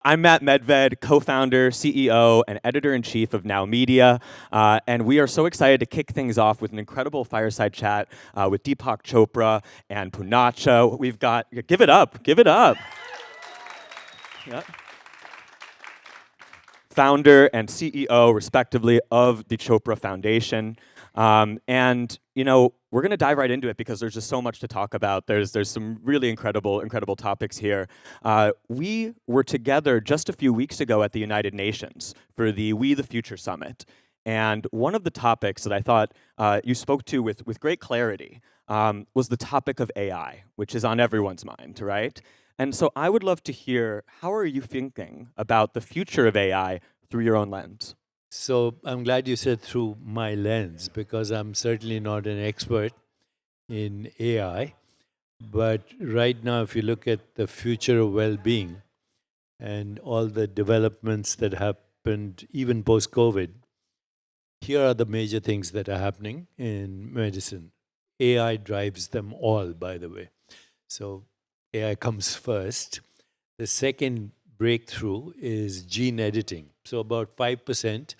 I'm Matt Medved, co-founder, CEO, and editor-in-chief of Now Media, and we are so excited to kick things off with an incredible fireside chat with Deepak Chopra and Poonacha. We've got, give it up, give it up. Yep. Founder and CEO, respectively, of the Chopra Foundation. And we're going to dive right into it because there's just so much to talk about. There's some really incredible topics here. We were together just a few weeks ago at the United Nations for the We the Future Summit. And one of the topics that I thought you spoke to with great clarity was the topic of AI, which is on everyone's mind, right? And so I would love to hear, how are you thinking about the future of AI through your own lens? So I'm glad you said through my lens because I'm certainly not an expert in AI. But right now, if you look at the future of well-being and all the developments that happened even post-COVID, here are the major things that are happening in medicine. AI drives them all, by the way. So AI comes first. The second breakthrough is gene editing. So about 5%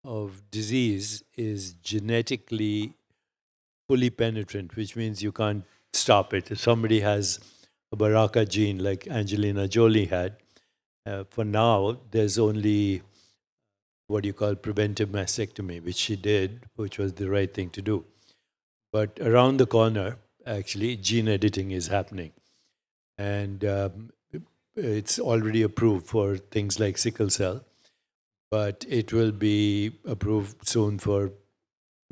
of disease is genetically fully penetrant, which means you can't stop it. If somebody has a BRCA gene like Angelina Jolie had, for now, there's only what you call preventive mastectomy, which she did, which was the right thing to do. But around the corner, actually, gene editing is happening. And it's already approved for things like sickle cell, but it will be approved soon for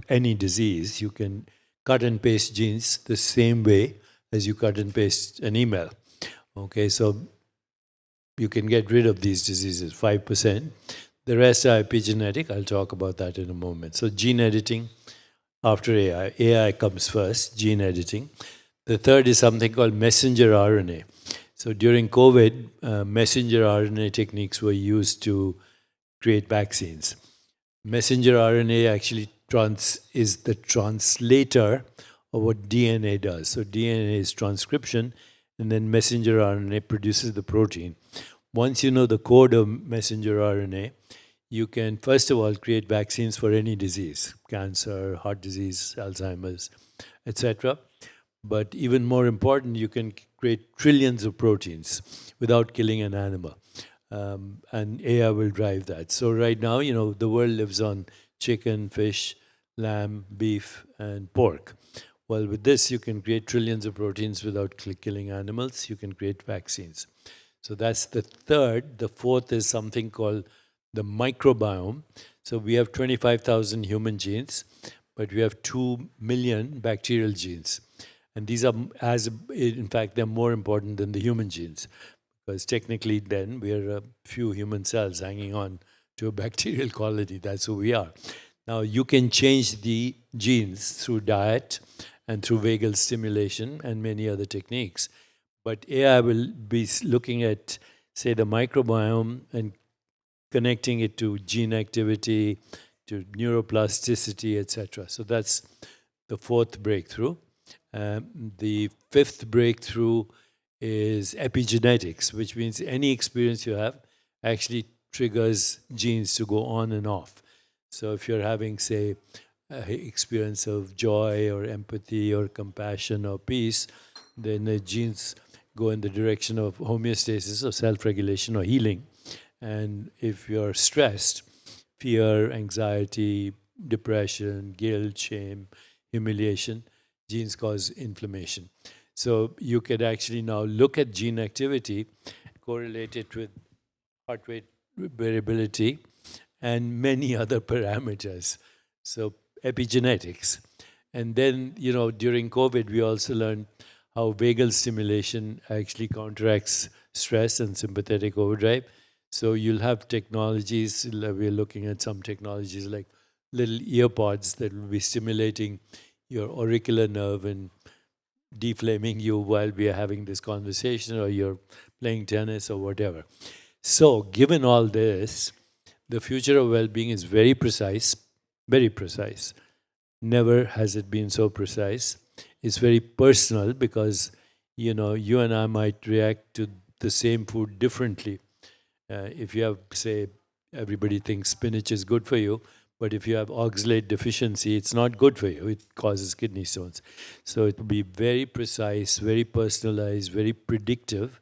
any disease. You can cut and paste genes the same way as you cut and paste an email. Okay, so you can get rid of these diseases, 5%. The rest are epigenetic. I'll talk about that in a moment. So gene editing after AI. AI comes first, gene editing. The third is something called messenger RNA. So during COVID, messenger RNA techniques were used to create vaccines. Messenger RNA actually is the translator of what DNA does. So DNA is transcription, and then messenger RNA produces the protein. Once you know the code of messenger RNA, you can, first of all, create vaccines for any disease, cancer, heart disease, Alzheimer's, etc. But even more important, you can create trillions of proteins without killing an animal. And AI will drive that. So right now, the world lives on chicken, fish, lamb, beef, and pork. Well, with this, you can create trillions of proteins without killing animals. You can create vaccines. So that's the third. The fourth is something called the microbiome. So we have 25,000 human genes, but we have 2 million bacterial genes. And these are, in fact, they're more important than the human genes, because technically then we are a few human cells hanging on to a bacterial quality. That's who we are. Now, you can change the genes through diet and through vagal stimulation and many other techniques. But AI will be looking at, say, the microbiome and connecting it to gene activity, to neuroplasticity, etc. So that's the fourth breakthrough. The fifth breakthrough is epigenetics, which means any experience you have actually triggers genes to go on and off. So if you're having, say, an experience of joy or empathy or compassion or peace, then the genes go in the direction of homeostasis or self-regulation or healing. And if you're stressed, fear, anxiety, depression, guilt, shame, humiliation, genes cause inflammation. So you could actually now look at gene activity, correlate it with heart rate variability, and many other parameters. So epigenetics. And then, during COVID, we also learned how vagal stimulation actually counteracts stress and sympathetic overdrive. So you'll have technologies, we're looking at some technologies like little ear pods that will be stimulating your auricular nerve and deflaming you while we are having this conversation, or you're playing tennis or whatever. So given all this, the future of well-being is very precise, very precise. Never has it been so precise. It's very personal because, you and I might react to the same food differently. If you have, say, everybody thinks spinach is good for you, but if you have oxalate deficiency, it's not good for you. It causes kidney stones. So it will be very precise, very personalized, very predictive.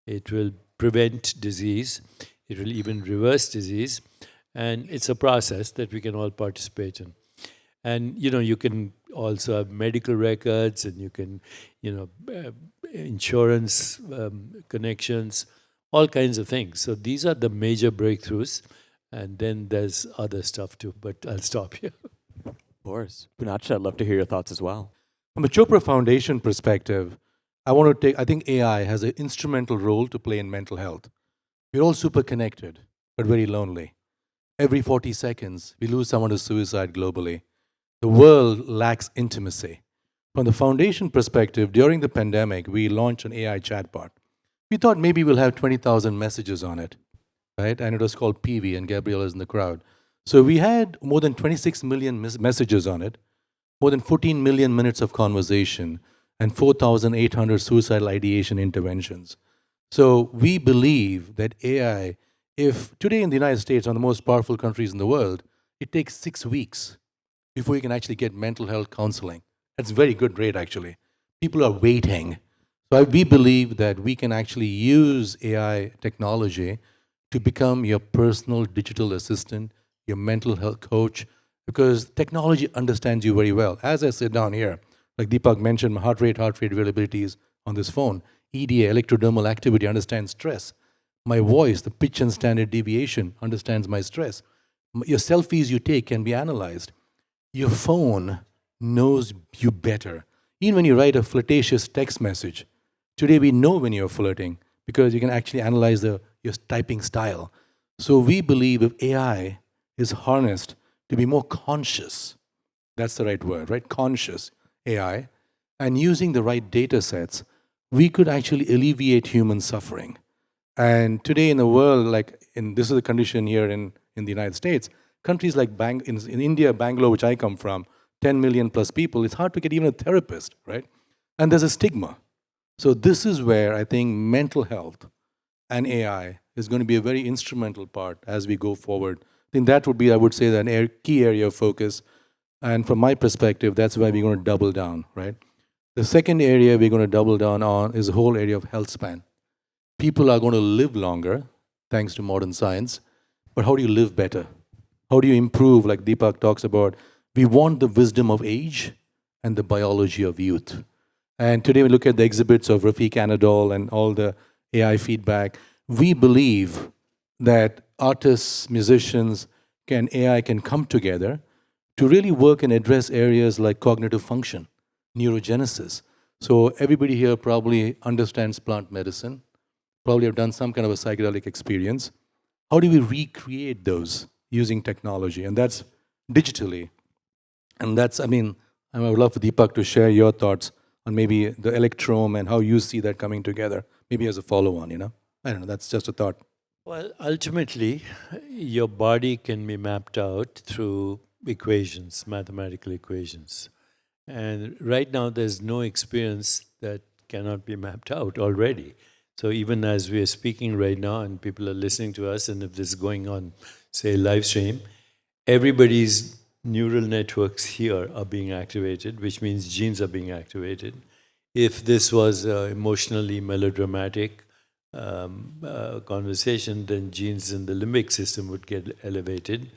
It will prevent disease. It will even reverse disease. And it's a process that we can all participate in. And, you can also have medical records, and you can, insurance connections, all kinds of things. So these are the major breakthroughs. And then there's other stuff too, but I'll stop here. Of course. Poonacha, I'd love to hear your thoughts as well. From a Chopra Foundation perspective, I think AI has an instrumental role to play in mental health. We're all super connected, but very lonely. Every 40 seconds, we lose someone to suicide globally. The world lacks intimacy. From the foundation perspective, during the pandemic, we launched an AI chatbot. We thought maybe we'll have 20,000 messages on it, right? And it was called PV, and Gabrielle is in the crowd. So we had more than 26 million messages on it, more than 14 million minutes of conversation, and 4,800 suicidal ideation interventions. So we believe that AI, if today in the United States, one of the most powerful countries in the world, it takes 6 weeks before you can actually get mental health counseling. That's a very good rate, actually. People are waiting. So we believe that we can actually use AI technology to become your personal digital assistant, your mental health coach, because technology understands you very well. As I sit down here, like Deepak mentioned, my heart rate variabilities on this phone. EDA, electrodermal activity, understands stress. My voice, the pitch and standard deviation, understands my stress. Your selfies you take can be analyzed. Your phone knows you better. Even when you write a flirtatious text message, today we know when you're flirting because you can actually analyze your typing style. So we believe if AI is harnessed to be more conscious, that's the right word, right? Conscious AI, and using the right data sets, we could actually alleviate human suffering. And today in the world, this is the condition here in the United States, countries like in India, Bangalore, which I come from, 10 million plus people, it's hard to get even a therapist, right? And there's a stigma. So this is where I think mental health and AI is going to be a very instrumental part as we go forward. I think that would be, I would say, the key area of focus. And from my perspective, that's where we're going to double down, right? The second area we're going to double down on is the whole area of health span. People are going to live longer, thanks to modern science, but how do you live better? How do you improve, like Deepak talks about? We want the wisdom of age and the biology of youth. And today we look at the exhibits of Rafiq Anadol and all the AI feedback. We believe that artists, musicians, AI can come together to really work and address areas like cognitive function, neurogenesis. So everybody here probably understands plant medicine, probably have done some kind of a psychedelic experience. How do we recreate those using technology? And that's digitally. And I would love for Deepak to share your thoughts on maybe the electrome and how you see that coming together, maybe as a follow-on, I don't know, that's just a thought. Well, ultimately, your body can be mapped out through equations, mathematical equations. And right now, there's no experience that cannot be mapped out already. So even as we are speaking right now and people are listening to us, and if this is going on, say, live stream, everybody's neural networks here are being activated, which means genes are being activated. If this was emotionally melodramatic conversation, then genes in the limbic system would get elevated.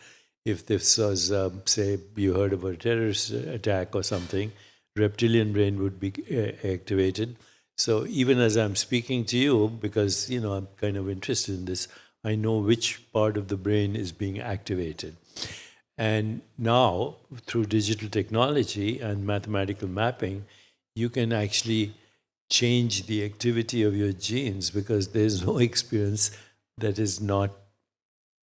If this was, say, you heard of a terrorist attack or something, reptilian brain would be activated. So even as I'm speaking to you, because I'm kind of interested in this, I know which part of the brain is being activated. And now, through digital technology and mathematical mapping, you can actually change the activity of your genes because there's no experience that is not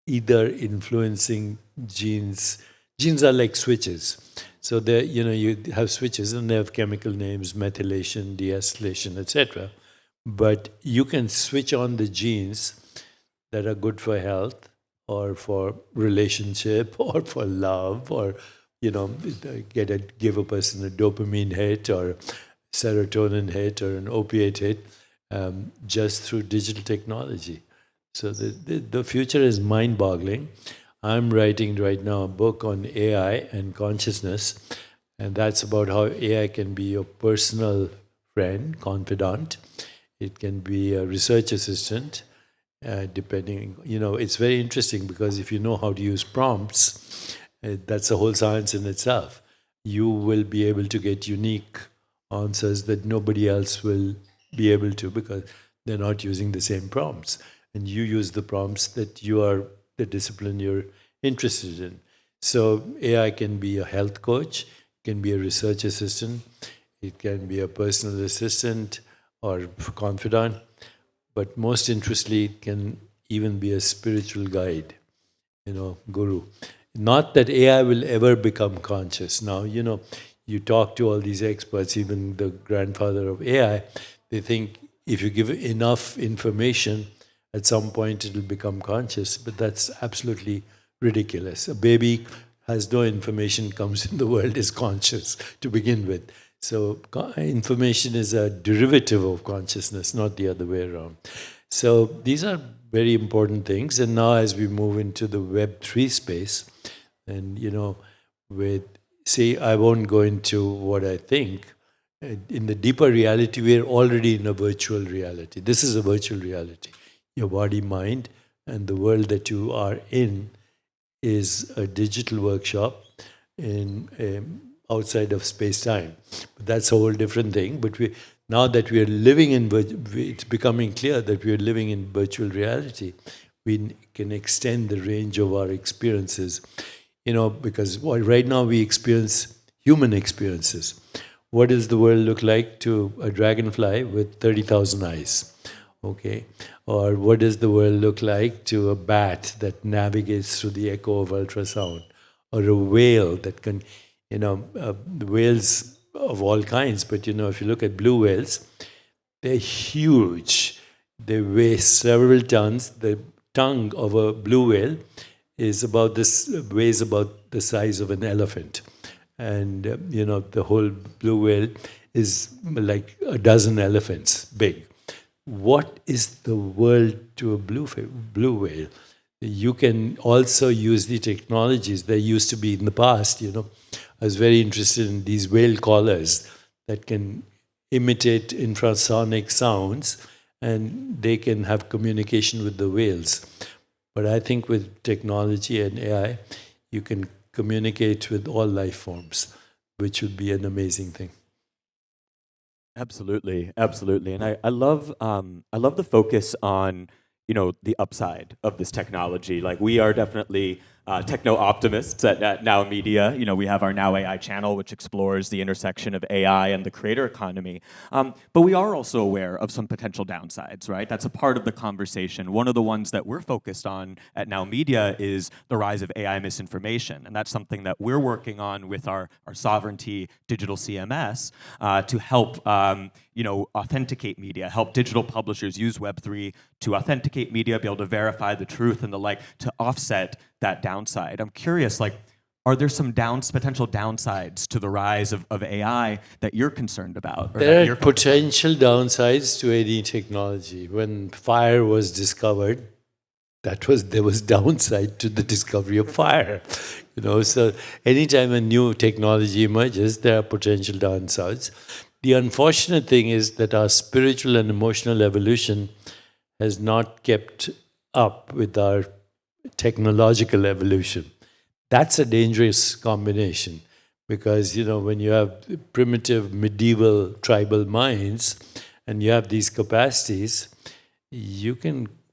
either influencing genes. Genes are like switches. So you have switches and they have chemical names, methylation, deacylation, etc. But you can switch on the genes that are good for health or for relationship or for love or, give a person a dopamine hit or serotonin hit or an opiate hit just through digital technology. So the future is mind-boggling. I'm writing right now a book on AI and consciousness, and that's about how AI can be your personal friend, confidant. It can be a research assistant, depending, it's very interesting because if you know how to use prompts, that's a whole science in itself. You will be able to get unique answers that nobody else will be able to because they're not using the same prompts. And you use the prompts that you are the discipline you're interested in. So AI can be a health coach, can be a research assistant, it can be a personal assistant or confidant, but most interestingly, it can even be a spiritual guide, guru. Not that AI will ever become conscious. Now, you talk to all these experts, even the grandfather of AI, they think if you give enough information, at some point it will become conscious, but that's absolutely ridiculous. A baby has no information, comes in the world, is conscious to begin with. So information is a derivative of consciousness, not the other way around. So these are very important things. And now as we move into the Web3 space, and I won't go into what I think. In the deeper reality, we're already in a virtual reality. This is a virtual reality. Your body, mind, and the world that you are in is a digital workshop outside of space-time. But that's a whole different thing. But now that we are living it's becoming clear that we are living in virtual reality. We can extend the range of our experiences, because right now we experience human experiences. What does the world look like to a dragonfly with 30,000 eyes? Okay. Or what does the world look like to a bat that navigates through the echo of ultrasound? Or a whale that can, whales of all kinds, but if you look at blue whales, they're huge. They weigh several tons. The tongue of a blue whale weighs about the size of an elephant. And, the whole blue whale is like a dozen elephants big. What is the world to a blue whale? You can also use the technologies that used to be in the past. I was very interested in these whale collars that can imitate infrasonic sounds, and they can have communication with the whales. But I think with technology and AI, you can communicate with all life forms, which would be an amazing thing. Absolutely, absolutely, and I love the focus on the upside of this technology. Like, we are definitely techno optimists at Now Media. We have our Now AI channel, which explores the intersection of AI and the creator economy. But we are also aware of some potential downsides, right? That's a part of the conversation. One of the ones that we're focused on at Now Media is the rise of AI misinformation. And that's something that we're working on with our sovereignty digital CMS to help authenticate media, help digital publishers use Web3 to authenticate media, be able to verify the truth and the like, to offset that downside. I'm curious, are there some potential downsides to the rise of AI that you're concerned about? There are potential downsides to any technology. When fire was discovered, there was downside to the discovery of fire. So anytime a new technology emerges, there are potential downsides. The unfortunate thing is that our spiritual and emotional evolution has not kept up with our technological evolution. That's a dangerous combination because, when you have primitive, medieval, tribal minds and you have these capacities, you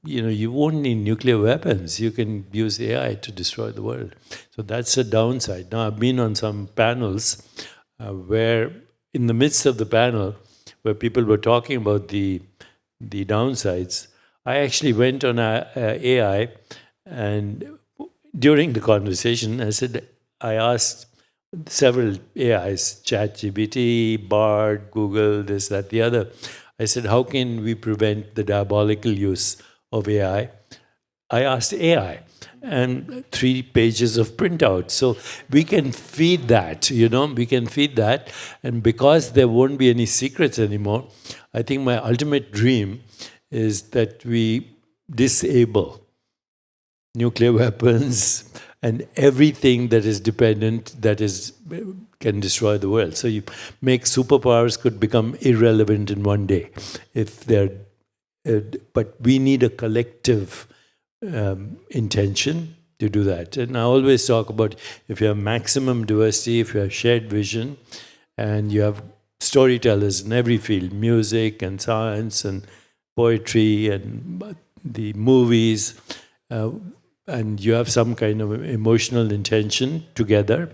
won't need nuclear weapons. You can use AI to destroy the world. So that's a downside. Now, I've been on some panels where in the midst of the panel, where people were talking about the downsides, I actually went on AI, and during the conversation, I asked several AIs, ChatGPT, Bard, Google, this, that, the other. I said, how can we prevent the diabolical use of AI? I asked AI, and 3 pages of printout. So we can feed that, we can feed that. And because there won't be any secrets anymore, I think my ultimate dream is that we disable nuclear weapons and everything that is dependent, can destroy the world. So you make superpowers could become irrelevant in one day if they're. But we need a collective intention to do that. And I always talk about if you have maximum diversity, if you have shared vision, and you have storytellers in every field, music and science and poetry and the movies, and you have some kind of emotional intention together,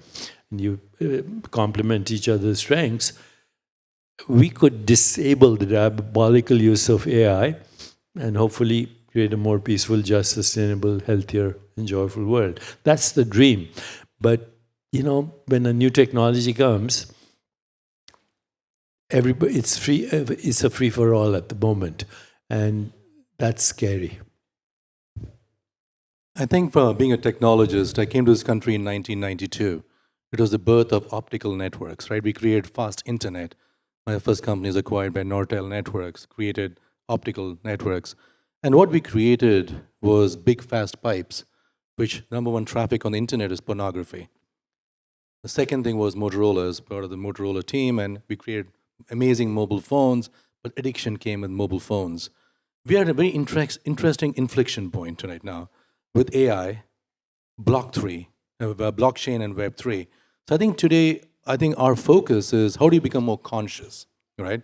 and you complement each other's strengths, we could disable the diabolical use of AI and hopefully create a more peaceful, just, sustainable, healthier, and joyful world. That's the dream. But, when a new technology comes, it's free. It's a free-for-all at the moment. And that's scary. I think for being a technologist, I came to this country in 1992. It was the birth of optical networks, right? We created fast internet. My first company is acquired by Nortel Networks, created optical networks. And what we created was big fast pipes, which number one traffic on the internet is pornography. The second thing was Motorola, as part of the Motorola team, and we created amazing mobile phones, but addiction came with mobile phones. We are at a very interesting inflection point right now with AI, blockchain and Web3. So I think today, our focus is how do you become more conscious, right?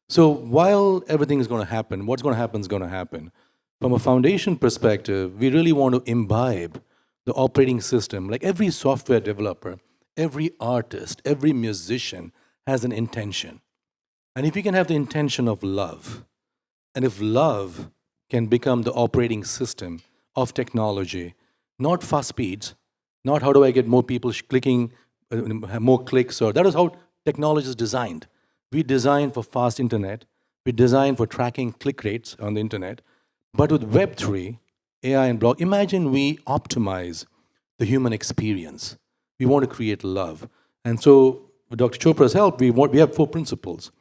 So while everything is going to happen, what's going to happen is going to happen. From a foundation perspective, we really want to imbibe the operating system. Like every software developer, every artist, every musician has an intention. And if you can have the intention of love, and if love can become the operating system of technology, not fast speeds, not how do I get more people clicking, more clicks, or that is how technology is designed. We design for fast internet, we design for tracking click rates on the internet, but with Web3, AI and block, imagine we optimize the human experience. We want to create love. And so with Dr. Chopra's help, we have 4 principles.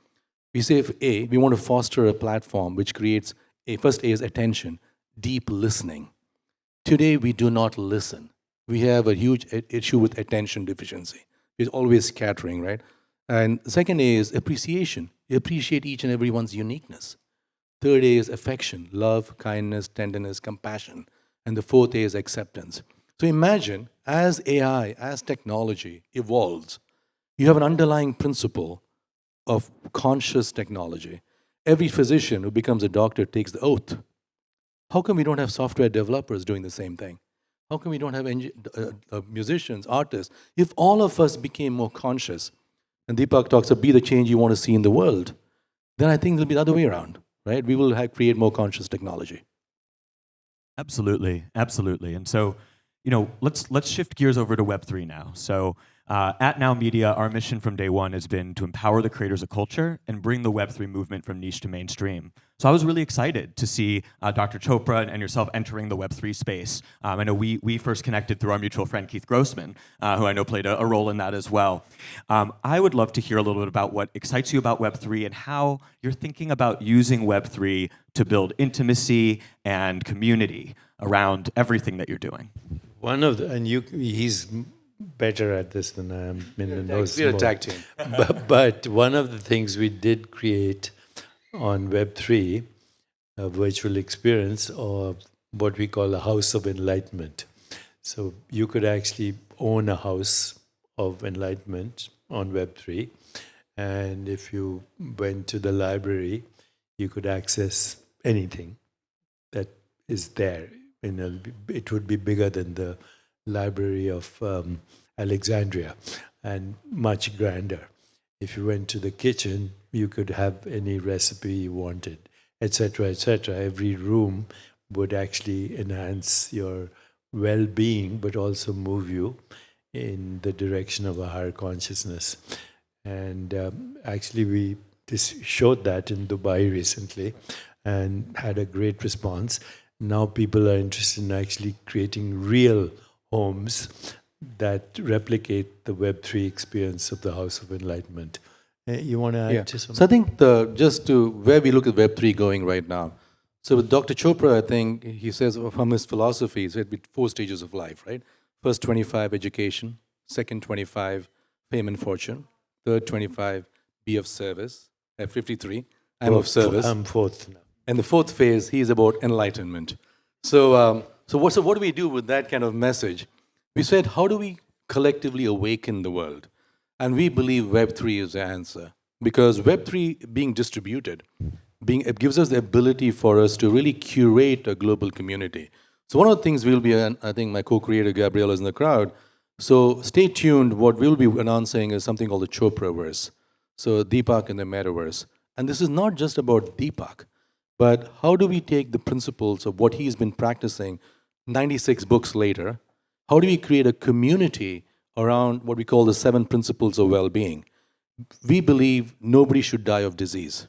We say for A, we want to foster a platform which creates, first A is attention, deep listening. Today, we do not listen. We have a huge issue with attention deficiency. It's always scattering, right? And the second A is appreciation. You appreciate each and everyone's uniqueness. Third A is affection, love, kindness, tenderness, compassion. And the fourth A is acceptance. So imagine, as AI, as technology evolves, you have an underlying principle of conscious technology. Every physician who becomes a doctor takes the oath. How come we don't have software developers doing the same thing? How come we don't have musicians, artists? If all of us became more conscious, and Deepak talks about be the change you want to see in the world, then I think it'll be the other way around, right? We will create more conscious technology. Absolutely, absolutely. And so, let's shift gears over to Web3 now. So at Now Media, our mission from day one has been to empower the creators of culture and bring the Web3 movement from niche to mainstream. So I was really excited to see Dr. Chopra and yourself entering the Web3 space. I know we first connected through our mutual friend, Keith Grossman, who I know played a role in that as well. I would love to hear a little bit about what excites you about Web3 and how you're thinking about using Web3 to build intimacy and community around everything that you're doing. He's better at this than I am. We're a tag team. But one of the things we did create on Web3, a virtual experience, or what we call a house of enlightenment. So you could actually own a house of enlightenment on Web3. And if you went to the library, you could access anything that is there. It would be bigger than the Library of Alexandria and much grander. If you went to the kitchen, you could have any recipe you wanted, etc., etc. Every room would actually enhance your well-being, but also move you in the direction of a higher consciousness. And actually, we showed that in Dubai recently and had a great response. Now people are interested in actually creating real homes that replicate the Web3 experience of the House of Enlightenment. You want to add to something? So I think just to where we look at Web3 going right now. So with Dr. Chopra, I think he says from his philosophy, he said with 4 stages of life, right? First 25, education. Second 25, fame and fortune. Third 25, be of service. At 53, I'm of service. I'm fourth now. And the fourth phase, he is about enlightenment. So what do we do with that kind of message? We said, how do we collectively awaken the world? And we believe Web3 is the answer. Because Web3 being distributed, it gives us the ability for us to really curate a global community. So one of the things we'll be, I think my co-creator Gabrielle is in the crowd, so stay tuned. What we'll be announcing is something called the Chopraverse. So Deepak in the metaverse. And this is not just about Deepak, but how do we take the principles of what he's been practicing 96 books later? How do we create a community around what we call the 7 principles of well-being? We believe nobody should die of disease,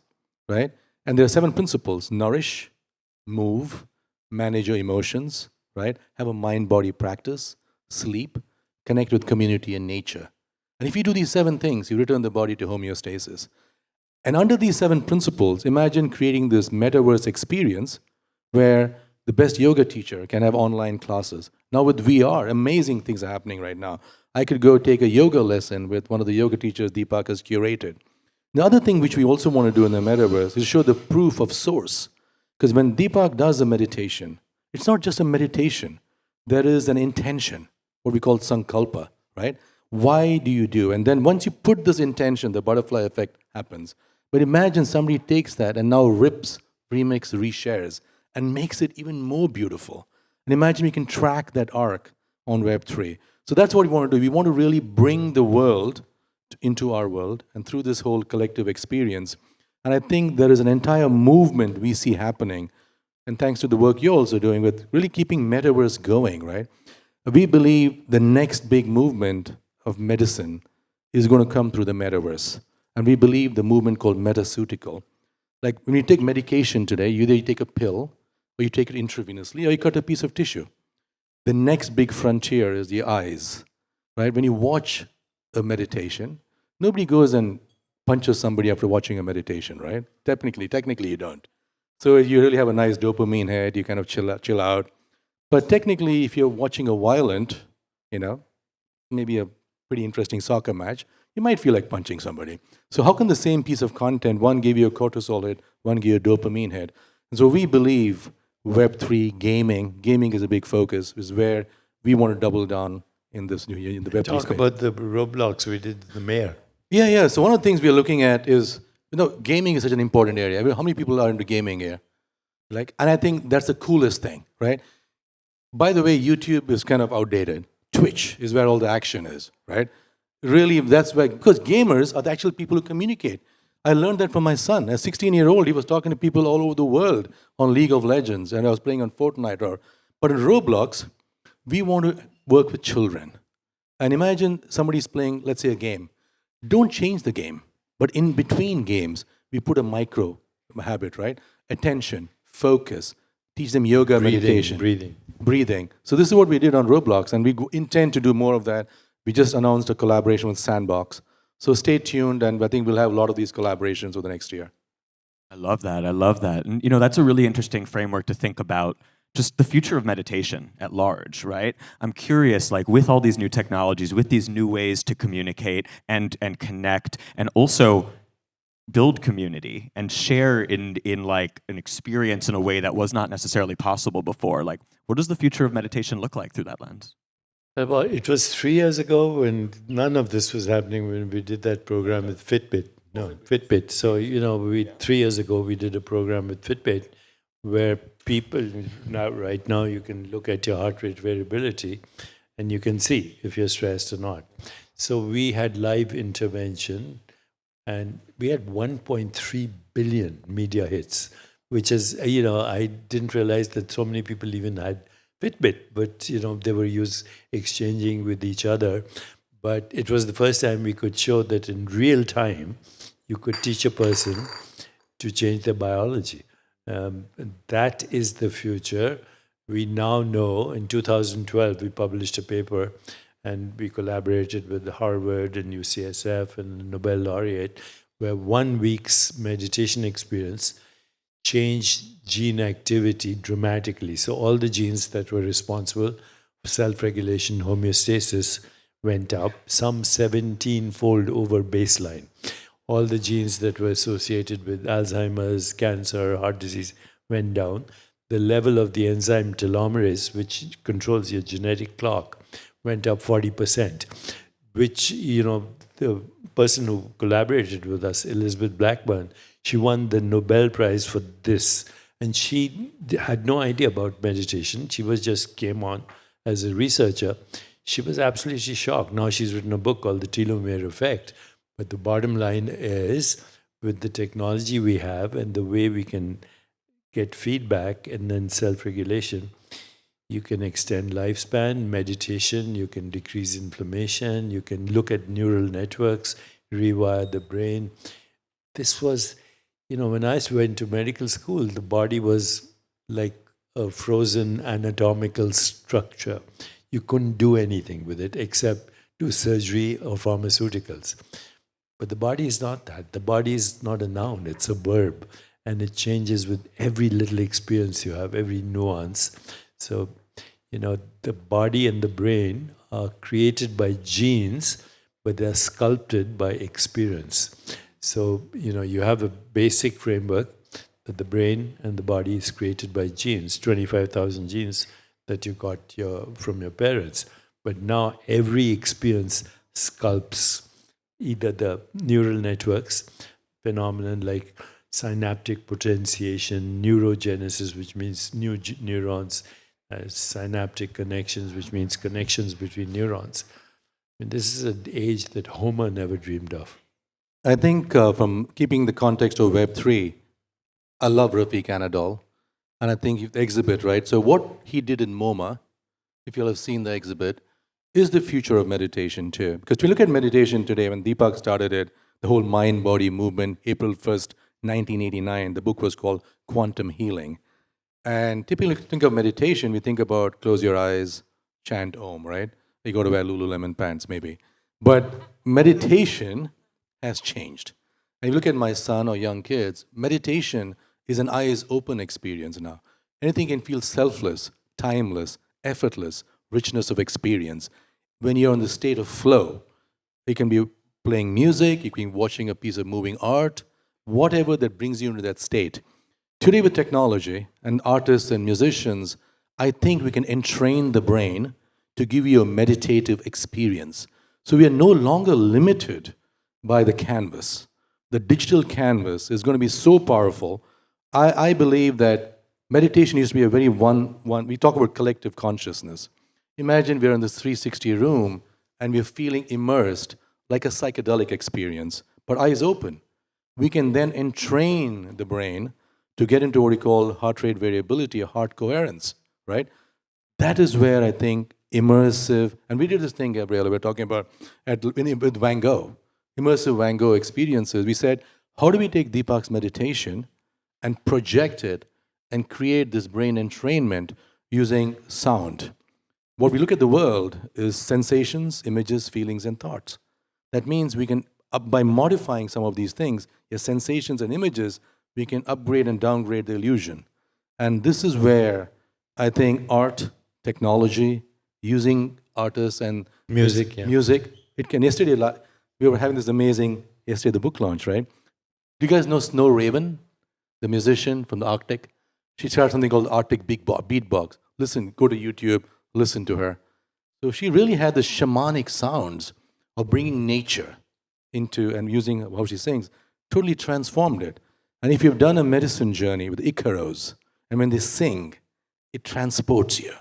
right? And there are 7 principles: nourish, move, manage your emotions, right? Have a mind-body practice, sleep, connect with community and nature. And if you do these 7 things, you return the body to homeostasis. And under these 7 principles, imagine creating this metaverse experience where the best yoga teacher can have online classes. Now with VR, amazing things are happening right now. I could go take a yoga lesson with one of the yoga teachers Deepak has curated. The other thing which we also want to do in the metaverse is show the proof of source. Because when Deepak does a meditation, it's not just a meditation. There is an intention, what we call sankalpa, right? Why do you do? And then once you put this intention, the butterfly effect happens. But imagine somebody takes that and now rips, remixes, reshares, and makes it even more beautiful. And imagine we can track that arc on Web3. So that's what we want to do. We want to really bring the world into our world and through this whole collective experience. And I think there is an entire movement we see happening, and thanks to the work you're also doing with really keeping metaverse going, right? We believe the next big movement of medicine is going to come through the metaverse. And we believe the movement called metaceutical. Like when you take medication today, you either take a pill, or you take it intravenously, or you cut a piece of tissue. The next big frontier is the eyes, right? When you watch a meditation, nobody goes and punches somebody after watching a meditation, right? Technically you don't. So you really have a nice dopamine hit, you kind of chill out. But technically, if you're watching a violent, maybe a pretty interesting soccer match, you might feel like punching somebody. So how can the same piece of content, one give you a cortisol hit, one give you a dopamine hit? And so we believe Web3 gaming is a big focus, is where we want to double down in this new year, in the Web3 Talk space. about the Roblox we did, the mayor. Yeah. So one of the things we are looking at is, gaming is such an important area. I mean, how many people are into gaming here? And I think that's the coolest thing, right? By the way, YouTube is kind of outdated. Twitch is where all the action is, right? Really, that's where, because gamers are the actual people who communicate. I learned that from my son. As a 16-year-old, he was talking to people all over the world on League of Legends, and I was playing on Fortnite. But in Roblox, we want to work with children. And imagine somebody's playing, let's say, a game. Don't change the game. But in between games, we put a micro habit, right? Attention, focus, teach them yoga, meditation. Breathing. So this is what we did on Roblox, and we intend to do more of that. We just announced a collaboration with Sandbox. So stay tuned, and I think we'll have a lot of these collaborations over the next year. I love that. And that's a really interesting framework to think about just the future of meditation at large, right? I'm curious, with all these new technologies, with these new ways to communicate and connect, and also build community and share in an experience in a way that was not necessarily possible before. What does the future of meditation look like through that lens? Well, it was 3 years ago when none of this was happening, when we did that program with Fitbit. So, 3 years ago, we did a program with Fitbit where people, right now, you can look at your heart rate variability and you can see if you're stressed or not. So we had live intervention, and we had 1.3 billion media hits, which is, I didn't realize that so many people even had Fitbit, but they were exchanging with each other. But it was the first time we could show that in real time, you could teach a person to change their biology. That is the future. We now know, in 2012, we published a paper, and we collaborated with Harvard and UCSF and the Nobel laureate, where 1 week's meditation experience changed gene activity dramatically. So all the genes that were responsible for self-regulation, homeostasis, went up, some 17-fold over baseline. All the genes that were associated with Alzheimer's, cancer, heart disease went down. The level of the enzyme telomerase, which controls your genetic clock, went up 40%, which, the person who collaborated with us, Elizabeth Blackburn, she won the Nobel Prize for this. And she had no idea about meditation. She just came on as a researcher. She was absolutely shocked. Now she's written a book called The Telomere Effect. But the bottom line is, with the technology we have and the way we can get feedback and then self-regulation, you can extend lifespan, meditation, you can decrease inflammation, you can look at neural networks, rewire the brain. This was, when I went to medical school, the body was like a frozen anatomical structure. You couldn't do anything with it except do surgery or pharmaceuticals. But the body is not that. The body is not a noun, it's a verb. And it changes with every little experience you have, every nuance. So, the body and the brain are created by genes, but they're sculpted by experience. So, you have a basic framework that the brain and the body is created by genes, 25,000 genes that you got from your parents. But now every experience sculpts either the neural networks, phenomenon like synaptic potentiation, neurogenesis, which means new neurons, synaptic connections, which means connections between neurons. And this is an age that Homer never dreamed of. I think from keeping the context of Web3, I love Rafiq Anadol, and I think the exhibit, right? So what he did in MoMA, if you'll have seen the exhibit, is the future of meditation too. Because if you look at meditation today, when Deepak started it, the whole mind-body movement, April 1st, 1989, the book was called Quantum Healing. And typically, think of meditation, we think about close your eyes, chant Om, right? You go to wear Lululemon pants, maybe. But meditation has changed. And you look at my son or young kids, meditation is an eyes open experience now. Anything can feel selfless, timeless, effortless, richness of experience. When you're in the state of flow, you can be playing music, you can be watching a piece of moving art, whatever that brings you into that state. Today with technology and artists and musicians, I think we can entrain the brain to give you a meditative experience. So we are no longer limited by the canvas. The digital canvas is going to be so powerful. I believe that meditation used to be a very we talk about collective consciousness. Imagine we're in this 360 room and we're feeling immersed like a psychedelic experience, but eyes open. We can then entrain the brain to get into what we call heart rate variability or heart coherence, right? That is where I think immersive, and we did this thing, Gabriella, we're talking about with Van Gogh, immersive Van Gogh experiences. We said, how do we take Deepak's meditation and project it and create this brain entrainment using sound? What we look at the world is sensations, images, feelings, and thoughts. That means we can, by modifying some of these things, your sensations and images, we can upgrade and downgrade the illusion. And this is where I think art, technology, using artists and music, it can. Yesterday, we were having this amazing, the book launch, right? Do you guys know Snow Raven, the musician from the Arctic? She started something called Arctic Beatbox. Listen, go to YouTube, listen to her. So she really had the shamanic sounds of bringing nature into, and using how she sings, totally transformed it. And if you've done a medicine journey with Icaros, and when they sing, it transports you.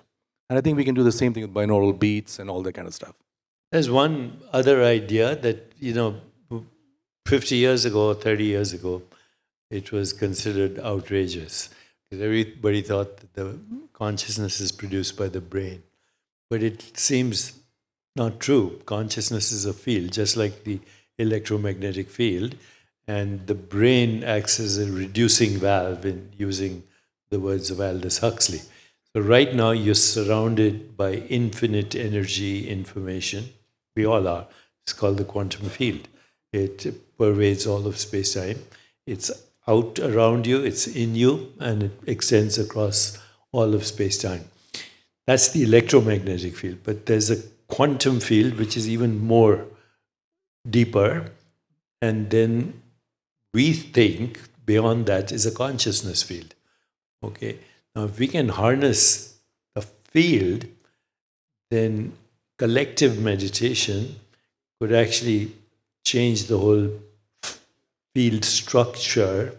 And I think we can do the same thing with binaural beats and all that kind of stuff. There's one other idea that, 50 years ago, 30 years ago, it was considered outrageous. Because everybody thought that the consciousness is produced by the brain. But it seems not true. Consciousness is a field, just like the electromagnetic field. And the brain acts as a reducing valve, in using the words of Aldous Huxley. So right now you're surrounded by infinite energy information. We all are. It's called the quantum field. It pervades all of space-time. It's out around you, it's in you, and it extends across all of space-time. That's the electromagnetic field. But there's a quantum field, which is even more deeper. And then we think beyond that is a consciousness field. Okay. Now, if we can harness the field, then collective meditation could actually change the whole field structure.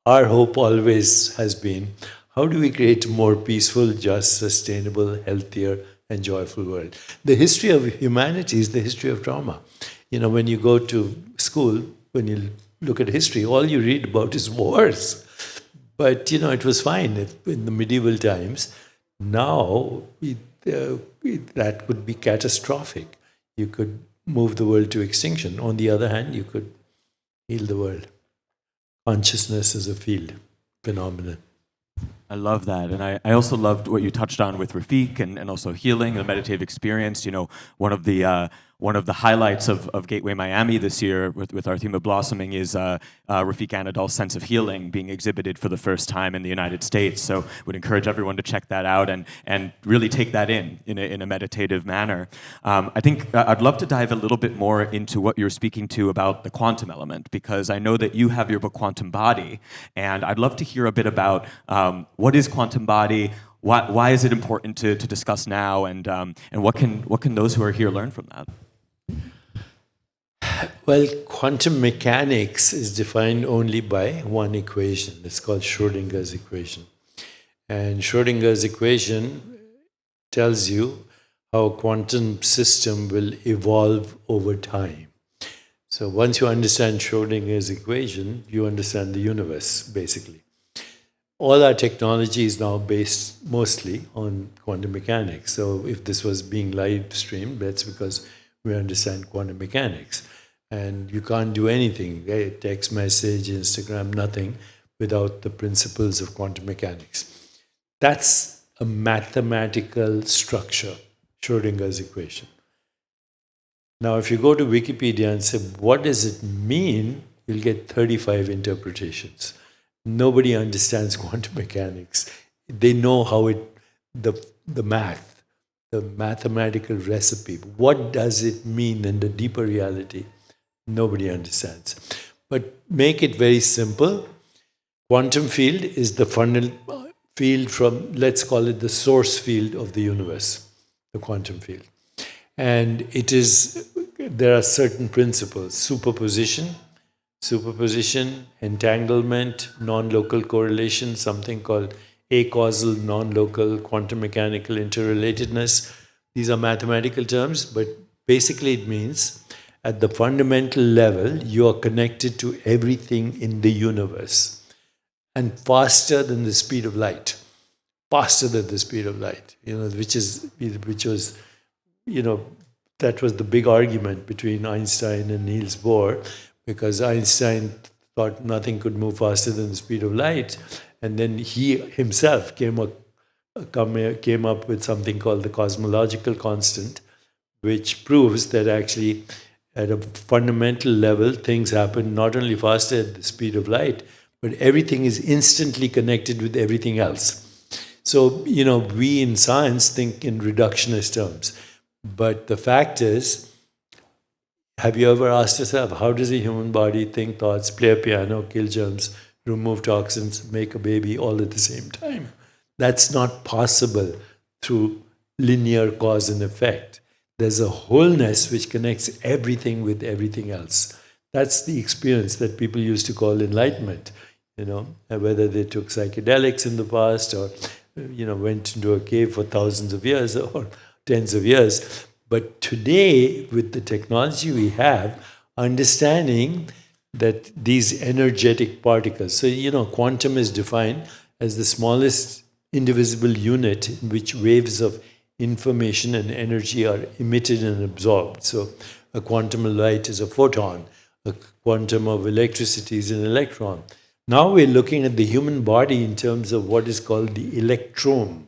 Our hope always has been, how do we create a more peaceful, just, sustainable, healthier, and joyful world? The history of humanity is the history of trauma. When you go to school, when you look at history, all you read about is wars. But, it was fine in the medieval times. Now, that could be catastrophic. You could move the world to extinction. On the other hand, you could heal the world. Consciousness is a field phenomenon. I love that. And I also loved what you touched on with Rafiq and also healing, the meditative experience. One of the highlights of Gateway Miami this year with our theme of blossoming is Rafiq Anadol's sense of healing being exhibited for the first time in the United States. So would encourage everyone to check that out and really take that in a meditative manner. I think I'd love to dive a little bit more into what you're speaking to about the quantum element, because I know that you have your book Quantum Body, and I'd love to hear a bit about what is quantum body, why is it important to discuss now, and what can those who are here learn from that? Well, quantum mechanics is defined only by one equation. It's called Schrodinger's equation. And Schrodinger's equation tells you how a quantum system will evolve over time. So once you understand Schrodinger's equation, you understand the universe, basically. All our technology is now based mostly on quantum mechanics. So if this was being live streamed, that's because we understand quantum mechanics. And you can't do anything, text message, Instagram, nothing, without the principles of quantum mechanics. That's a mathematical structure, Schrodinger's equation. Now, if you go to Wikipedia and say, what does it mean? You'll get 35 interpretations. Nobody understands quantum mechanics. They know how the math, the mathematical recipe, what does it mean in the deeper reality? Nobody understands. But make it very simple. Quantum field is the fundamental field from, let's call it the source field of the universe, the quantum field. And there are certain principles: superposition, entanglement, non-local correlation, something called acausal, non-local, quantum mechanical interrelatedness. These are mathematical terms, but basically it means at the fundamental level, you are connected to everything in the universe, and faster than the speed of light. Faster than the speed of light, that was the big argument between Einstein and Niels Bohr, because Einstein thought nothing could move faster than the speed of light, and then he himself came up with something called the cosmological constant, which proves that actually at a fundamental level, things happen not only faster at the speed of light, but everything is instantly connected with everything else. So, we in science think in reductionist terms. But the fact is, have you ever asked yourself, how does a human body think thoughts, play a piano, kill germs, remove toxins, make a baby all at the same time? That's not possible through linear cause and effect. There's a wholeness which connects everything with everything else. That's the experience that people used to call enlightenment, whether they took psychedelics in the past or, went into a cave for thousands of years or tens of years. But today, with the technology we have, understanding that these energetic particles, so, quantum is defined as the smallest indivisible unit in which waves of information and energy are emitted and absorbed. So a quantum of light is a photon, a quantum of electricity is an electron. Now we're looking at the human body in terms of what is called the electrome.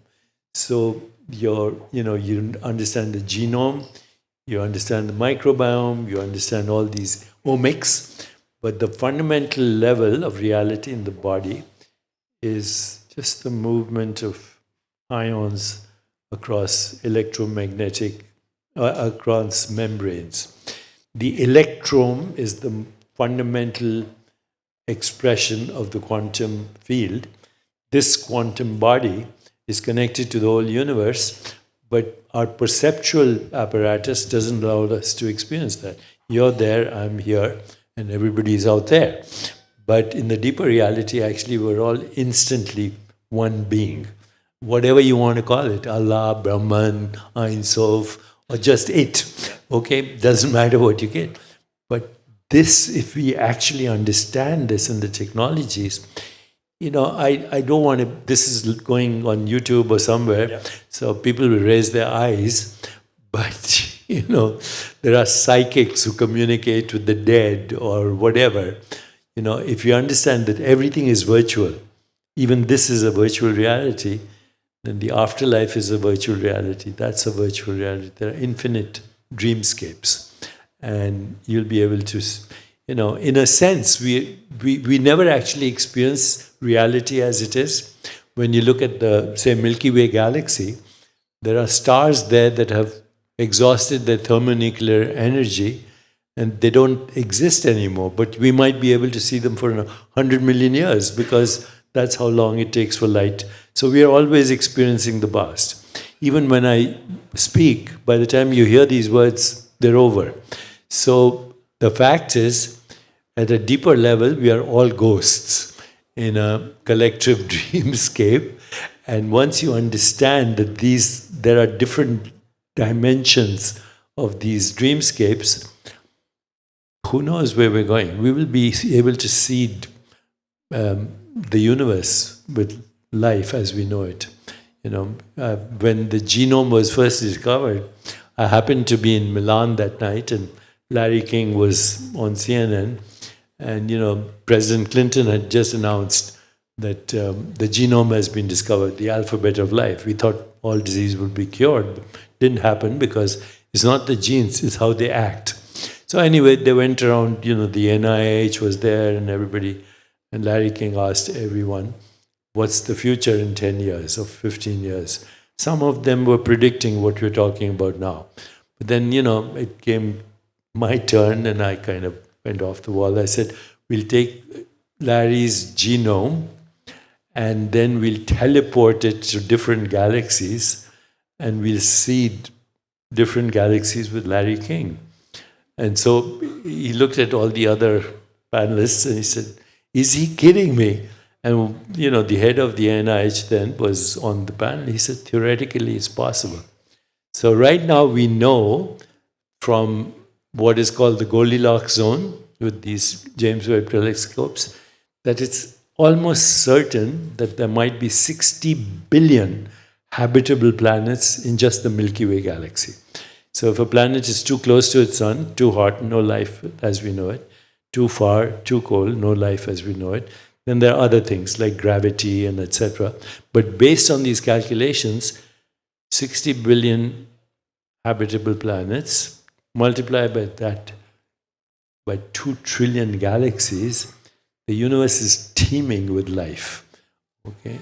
So you understand the genome, you understand the microbiome, you understand all these omics, But the fundamental level of reality in the body is just the movement of ions across electromagnetic, across membranes. The electron is the fundamental expression of the quantum field. This quantum body is connected to the whole universe, but our perceptual apparatus doesn't allow us to experience that. You're there, I'm here, and everybody's out there. But in the deeper reality, actually, we're all instantly one being. Whatever you want to call it, Allah, Brahman, Ein Sof, or just it. Okay? Doesn't matter what you get. But this, if we actually understand this and the technologies, you know, I don't want to, this is going on YouTube or somewhere, so people will raise their eyes, but, you know, there are psychics who communicate with the dead or whatever. You know, if you understand that everything is virtual, even this is a virtual reality, then the afterlife is a virtual reality. That's a virtual reality. There are infinite dreamscapes. And you'll be able to, you know, in a sense, we never actually experience reality as it is. When you look at the, say, Milky Way galaxy, there are stars there that have exhausted their thermonuclear energy and they don't exist anymore. But we might be able to see them for 100 million years because that's how long it takes for light. So we are always experiencing the past. Even when I speak, by the time you hear these words, they're over. So the fact is, at a deeper level, we are all ghosts in a collective dreamscape. And once you understand that there are different dimensions of these dreamscapes, who knows where we're going? We will be able to seed the universe with life as we know it. You know, when the genome was first discovered, I happened to be in Milan that night, and Larry King was on CNN, and you know, President Clinton had just announced that the genome has been discovered, the alphabet of life. We thought all disease would be cured, but didn't happen because it's not the genes, it's how they act. So anyway, they went around, you know, the NIH was there and everybody, and Larry King asked everyone, what's the future in 10 years or 15 years? Some of them were predicting what we're talking about now. But then, you know, it came my turn and I kind of went off the wall. I said, we'll take Larry's genome and then we'll teleport it to different galaxies and we'll seed different galaxies with Larry King. And so he looked at all the other panelists and he said, is he kidding me? And, you know, the head of the NIH then was on the panel. He said, theoretically, it's possible. So right now we know from what is called the Goldilocks zone with these James Webb telescopes that it's almost certain that there might be 60 billion habitable planets in just the Milky Way galaxy. So if a planet is too close to its sun, too hot, no life as we know it, too far, too cold, no life as we know it, then there are other things like gravity and etc. But based on these calculations, 60 billion habitable planets, multiply by that, by 2 trillion galaxies, the universe is teeming with life. Okay.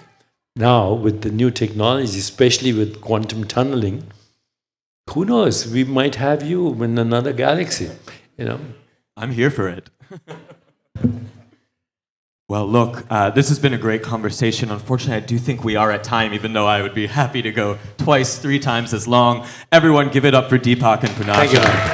Now, with the new technology, especially with quantum tunneling, who knows? We might have you in another galaxy. You know. I'm here for it. Well, look, this has been a great conversation. Unfortunately, I do think we are at time, even though I would be happy to go twice, 3 times as long. Everyone, give it up for Deepak and Poonacha. Thank you.